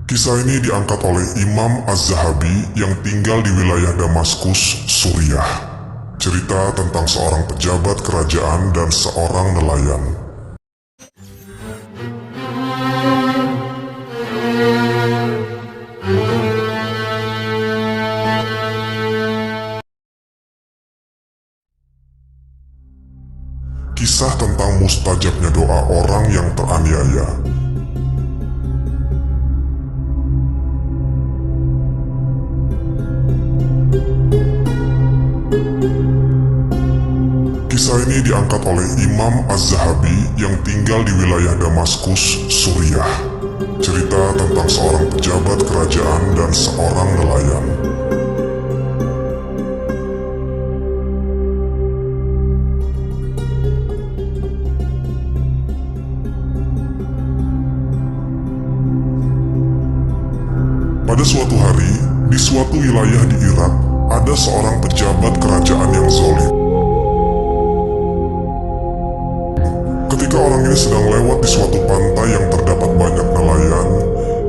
Kisah ini diangkat oleh Imam Az-Zahabi yang tinggal di wilayah Damaskus, Suriah. Cerita tentang seorang pejabat kerajaan dan seorang nelayan. Kisah tentang mustajabnya doa orang yang teraniaya. Kisah ini diangkat oleh Imam Az-Zahabi yang tinggal di wilayah Damaskus, Suriah. Cerita tentang seorang pejabat kerajaan dan seorang nelayan. Pada suatu hari, di suatu wilayah di Irak, ada seorang pejabat kerajaan yang zalim. Ketika orang ini sedang lewat di suatu pantai yang terdapat banyak nelayan,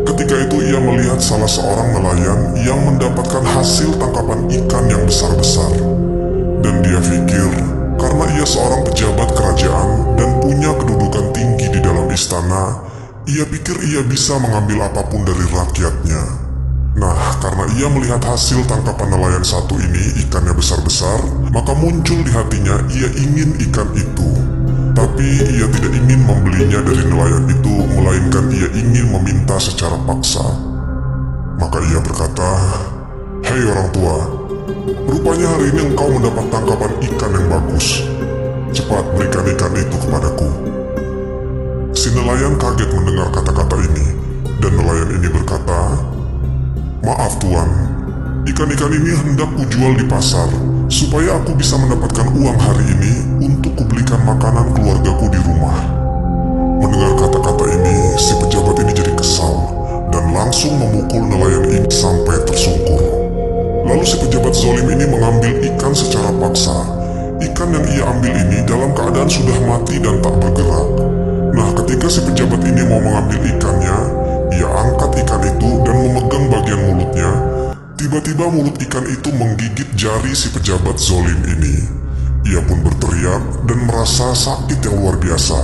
ketika itu ia melihat salah seorang nelayan yang mendapatkan hasil tangkapan ikan yang besar-besar. Dan dia pikir, karena ia seorang pejabat kerajaan dan punya kedudukan tinggi di dalam istana, ia pikir ia bisa mengambil apapun dari rakyatnya. Nah, karena ia melihat hasil tangkapan nelayan satu ini ikannya besar-besar, maka muncul di hatinya ia ingin ikan itu. Tapi ia tidak ingin membelinya dari nelayan itu, melainkan ia ingin meminta secara paksa. Maka ia berkata, "Hei orang tua, rupanya hari ini engkau mendapat tangkapan ikan yang bagus. Cepat berikan ikan itu kepadaku." Si nelayan kaget mendengar kata-kata ini, dan nelayan ini berkata, "Maaf tuan, ikan-ikan ini hendak kujual di pasar, supaya aku bisa mendapatkan uang hari ini untuk kubelikan makanan keluargaku di rumah." Mendengar kata-kata ini, si pejabat ini jadi kesal, dan langsung memukul nelayan ini sampai tersungkur. Lalu si pejabat zalim ini mengambil ikan secara paksa. Ikan yang ia ambil ini dalam keadaan sudah mati dan tak bergerak. Nah, ketika si pejabat ini mau mengambil ikannya, ia angkat ikan itu dan memegang bagian mulutnya. Tiba-tiba mulut ikan itu menggigit jari si pejabat zalim ini. Ia pun berteriak dan merasa sakit yang luar biasa.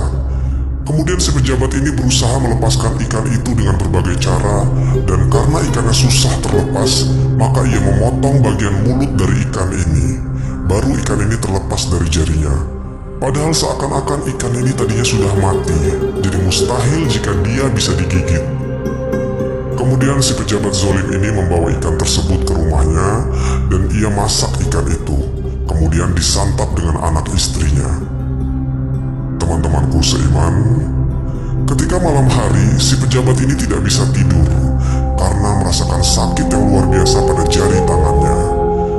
Kemudian si pejabat ini berusaha melepaskan ikan itu dengan berbagai cara, dan karena ikannya susah terlepas, maka ia memotong bagian mulut dari ikan ini. Baru ikan ini terlepas dari jarinya. Padahal seakan-akan ikan ini tadinya sudah mati, jadi mustahil jika dia bisa digigit. Kemudian si pejabat zalim ini membawa ikan tersebut ke rumahnya, dan ia masak ikan itu, kemudian disantap dengan anak istrinya. Teman-temanku seiman, ketika malam hari si pejabat ini tidak bisa tidur karena merasakan sakit yang luar biasa pada jari tangannya.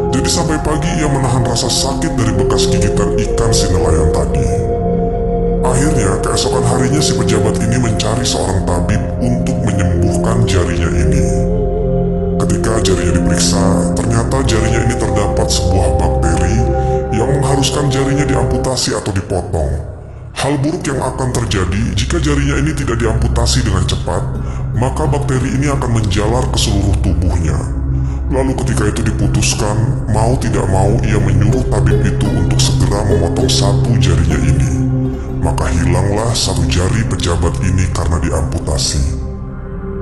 Jadi sampai pagi ia menahan rasa sakit dari bekas gigitan ikan si nelayan tadi. Akhirnya keesokan harinya si pejabat ini mencari seorang tabib untuk menyembuhkan jarinya ini. Ketika jarinya diperiksa, ternyata jarinya ini terdapat sebuah bakteri yang mengharuskan jarinya diamputasi atau dipotong. Hal buruk yang akan terjadi jika jarinya ini tidak diamputasi dengan cepat, maka bakteri ini akan menjalar ke seluruh tubuhnya. Lalu ketika itu diputuskan, mau tidak mau ia menyuruh tabib itu untuk segera memotong satu jarinya ini. Maka hilanglah satu jari pejabat ini karena diamputasi.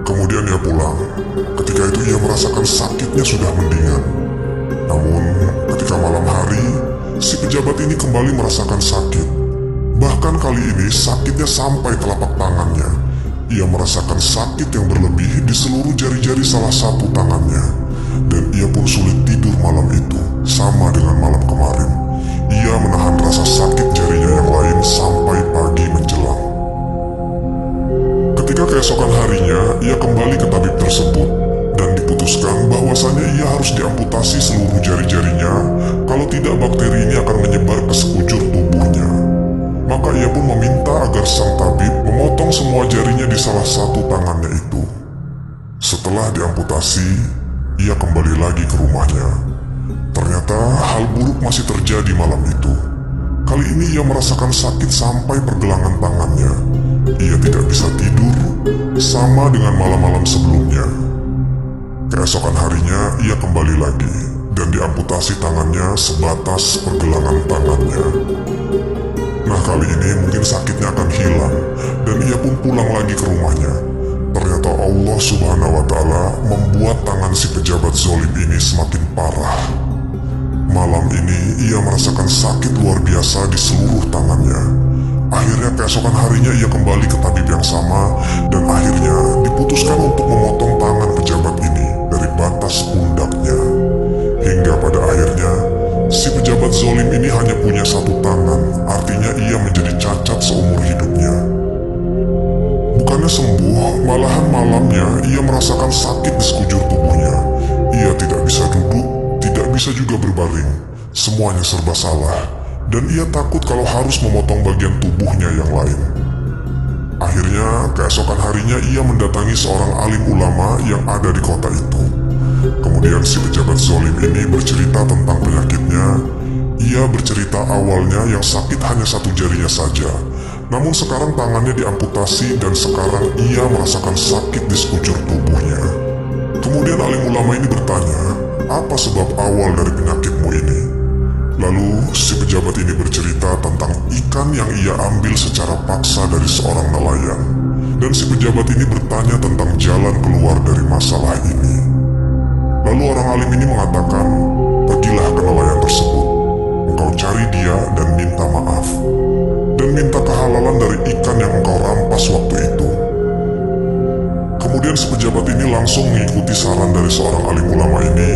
Kemudian ia pulang. Ketika itu ia merasakan sakitnya sudah mendingan. Namun ketika malam hari, si pejabat ini kembali merasakan sakit. Bahkan kali ini sakitnya sampai telapak tangannya. Ia merasakan sakit yang berlebih di seluruh jari-jari salah satu tangannya. Dan ia pun sulit tidur malam itu, sama dengan malam kemarin. Ia menahan rasa sakit jarinya yang lain sampai pagi menjelang. Ketika keesokan harinya, ia kembali ke tabib tersebut dan diputuskan bahwasanya ia harus diamputasi seluruh jari-jarinya, kalau tidak bakteri ini akan menyebar ke sekujur tubuhnya. Maka ia pun meminta agar sang tabib memotong semua jarinya di salah satu tangannya itu. Setelah diamputasi, ia kembali lagi ke rumahnya. Ternyata hal buruk masih terjadi malam itu. Kali ini ia merasakan sakit sampai pergelangan tangannya. Ia tidak bisa tidur, sama dengan malam-malam sebelumnya. Keesokan harinya ia kembali lagi dan diamputasi tangannya sebatas pergelangan tangannya. Nah, kali ini mungkin sakitnya akan hilang dan ia pun pulang lagi ke rumahnya. Ternyata Allah Subhanahu wa Ta'ala membuat tangan si pejabat zolim ini semakin parah. Malam ini ia merasakan sakit luar biasa di seluruh tangannya. Akhirnya keesokan harinya ia kembali ke tabib yang sama dan akhirnya diputuskan untuk memotong tangan pejabat ini dari batas pundaknya. Hingga pada akhirnya si pejabat zolim ini hanya punya satu tangan, artinya ia menjadi cacat seumur hidupnya. Bukannya sembuh, malahan malamnya ia merasakan sakit di sekujur tubuhnya. Ia tidak bisa duduk, tidak bisa juga berbaring. Semuanya serba salah, dan ia takut kalau harus memotong bagian tubuhnya yang lain. Akhirnya, keesokan harinya ia mendatangi seorang alim ulama yang ada di kota itu. Kemudian si pejabat zolim ini bercerita tentang penyakitnya. Ia bercerita awalnya yang sakit hanya satu jarinya saja. Namun sekarang tangannya diamputasi dan sekarang ia merasakan sakit di sekujur tubuhnya. Kemudian alim ulama ini bertanya, apa sebab awal dari penyakitmu ini? Lalu si pejabat ini bercerita tentang ikan yang ia ambil secara paksa dari seorang nelayan. Dan si pejabat ini bertanya tentang jalan keluar dari masalah ini. Lalu orang alim ini mengatakan, pergilah ke nelayan tersebut. Engkau cari dia dan minta maaf. Dan minta kehalalan dari ikan yang engkau rampas waktu itu. Kemudian si pejabat ini langsung mengikuti saran dari seorang alim ulama ini.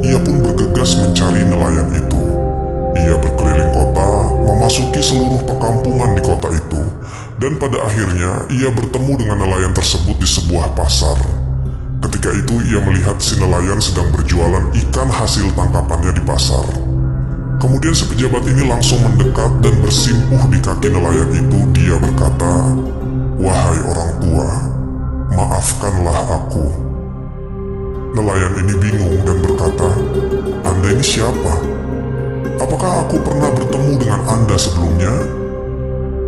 Ia pun bergegas mencari nelayan itu. Ia berkeliling kota, memasuki seluruh perkampungan di kota itu. Dan pada akhirnya ia bertemu dengan nelayan tersebut di sebuah pasar. Ketika itu ia melihat si nelayan sedang berjualan ikan hasil tangkapannya di pasar. Kemudian si pejabat ini langsung mendekat dan bersimpuh di kaki nelayan itu. Dia berkata, "Wahai orang tua, maafkanlah aku." Nelayan ini bingung dan berkata, "Anda ini siapa? Apakah aku pernah bertemu dengan Anda sebelumnya?"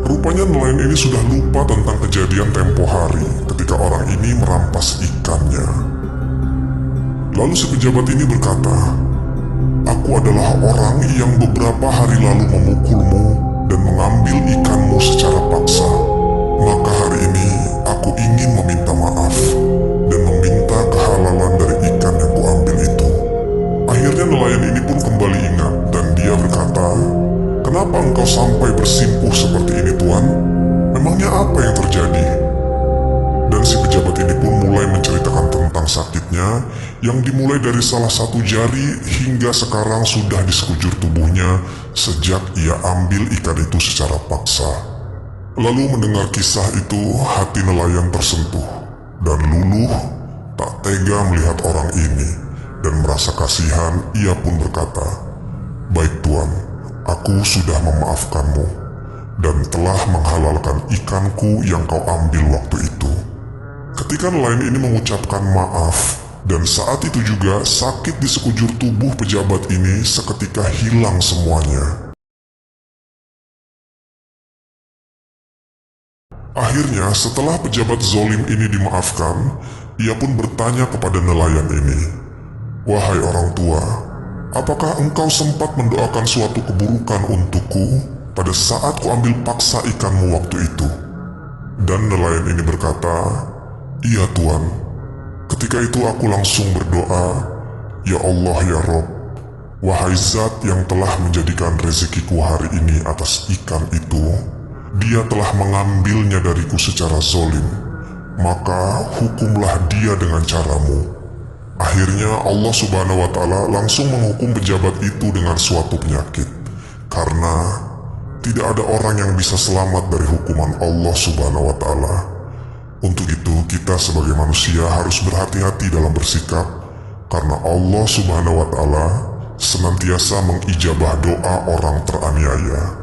Rupanya nelayan ini sudah lupa tentang kejadian tempo hari ketika orang ini merampas ikannya. Lalu si pejabat ini berkata, "Aku adalah orang yang beberapa hari lalu memukulmu dan mengambil ikanmu secara paksa. Maka hari ini aku ingin meminta maaf dan meminta kehalalan dari ikan yang kuambil itu." Akhirnya nelayan ini pun kembali ingat dan dia berkata, "Kenapa engkau sampai bersimpuh seperti ini, Tuan? Memangnya apa yang terjadi?" Dan si pejabat ini pun mulai menceritakan tentang sakitnya yang dimulai dari salah satu jari hingga sekarang sudah di sekujur tubuhnya sejak ia ambil ikan itu secara paksa. Lalu mendengar kisah itu, hati nelayan tersentuh dan luluh tak tega melihat orang ini dan merasa kasihan. Ia pun berkata, "Baik Tuan, aku sudah memaafkanmu dan telah menghalalkan ikanku yang kau ambil waktu itu." Ketika nelayan ini mengucapkan maaf, dan saat itu juga sakit di sekujur tubuh pejabat ini seketika hilang semuanya. Akhirnya setelah pejabat zolim ini dimaafkan, ia pun bertanya kepada nelayan ini, "Wahai orang tua, apakah engkau sempat mendoakan suatu keburukan untukku pada saat ku ambil paksa ikanmu waktu itu?" Dan nelayan ini berkata, "Iya Tuan, ketika itu aku langsung berdoa, Ya Allah ya Rob, wahai zat yang telah menjadikan rezekiku hari ini atas ikan itu, dia telah mengambilnya dariku secara zolim, maka hukumlah dia dengan caramu." Akhirnya Allah Subhanahu wa Ta'ala langsung menghukum pejabat itu dengan suatu penyakit, karena tidak ada orang yang bisa selamat dari hukuman Allah Subhanahu wa Ta'ala. Untuk itu kita sebagai manusia harus berhati-hati dalam bersikap, karena Allah Subhanahu wa Ta'ala senantiasa mengijabah doa orang teraniaya.